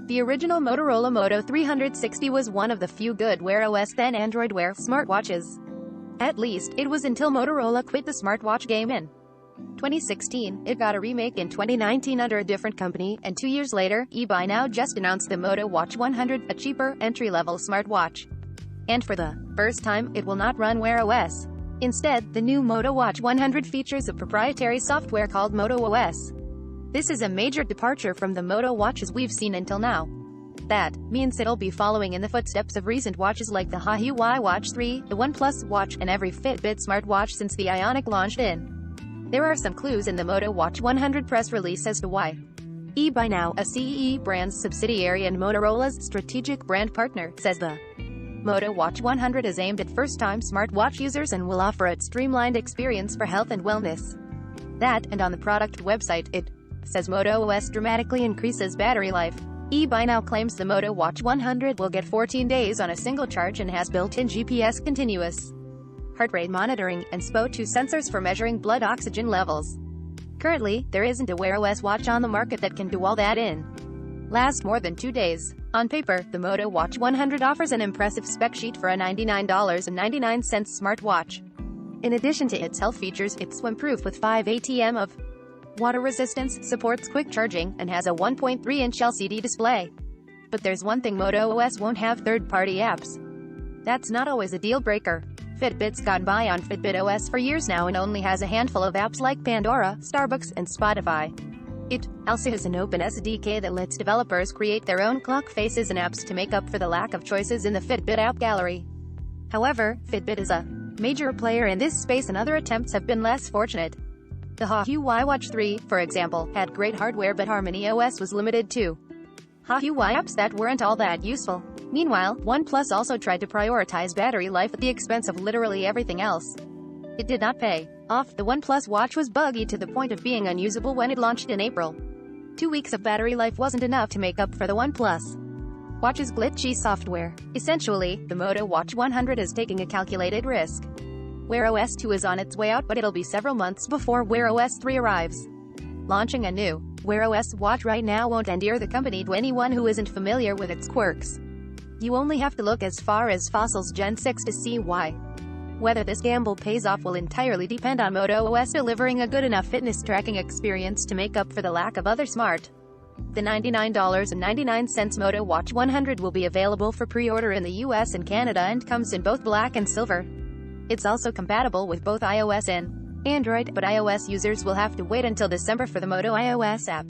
The original Motorola Moto 360 was one of the few good Wear OS then Android Wear smartwatches. At least, it was until Motorola quit the smartwatch game in 2016. It got a remake in 2019 under a different company, and 2 years later, eBay now just announced the Moto Watch 100, a cheaper, entry-level smartwatch. And for the first time, it will not run Wear OS. Instead, the new Moto Watch 100 features a proprietary software called Moto OS. This is a major departure from the Moto watches we've seen until now. That means it'll be following in the footsteps of recent watches like the Huawei Watch 3, the OnePlus Watch, and every Fitbit smartwatch since the Ionic launched in. There are some clues in the Moto Watch 100 press release as to why. eBay now, a CEE brand's subsidiary and Motorola's strategic brand partner, says the Moto Watch 100 is aimed at first-time smartwatch users and will offer a streamlined experience for health and wellness. That, and on the product website, it says Moto OS dramatically increases battery life. eBay now claims the Moto Watch 100 will get 14 days on a single charge and has built-in GPS continuous heart rate monitoring, and SPO2 sensors for measuring blood oxygen levels. Currently, there isn't a Wear OS watch on the market that can do all that in last more than 2 days. On paper, the Moto Watch 100 offers an impressive spec sheet for a $99.99 smartwatch. In addition to its health features, it's swim-proof with 5 ATM of water resistance, supports quick charging, and has a 1.3-inch LCD display. But there's one thing Moto OS won't have: third-party apps. That's not always a deal-breaker. Fitbit's gone by on Fitbit OS for years now and only has a handful of apps like Pandora, Starbucks, and Spotify. It also has an open SDK that lets developers create their own clock faces and apps to make up for the lack of choices in the Fitbit app gallery. However, Fitbit is a major player in this space and other attempts have been less fortunate. The Huawei Watch 3, for example, had great hardware but Harmony OS was limited to Huawei apps that weren't all that useful. Meanwhile, OnePlus also tried to prioritize battery life at the expense of literally everything else. It did not pay off. The OnePlus watch was buggy to the point of being unusable when it launched in April. 2 weeks of battery life wasn't enough to make up for the OnePlus watch's glitchy software. Essentially, the Moto Watch 100 is taking a calculated risk. Wear OS 2 is on its way out, but it'll be several months before Wear OS 3 arrives. Launching a new Wear OS watch right now won't endear the company to anyone who isn't familiar with its quirks. You only have to look as far as Fossil's Gen 6 to see why. Whether this gamble pays off will entirely depend on Moto OS delivering a good enough fitness tracking experience to make up for the lack of other smart. The $99.99 Moto Watch 100 will be available for pre-order in the US and Canada and comes in both black and silver. It's also compatible with both iOS and Android, but iOS users will have to wait until December for the Moto iOS app.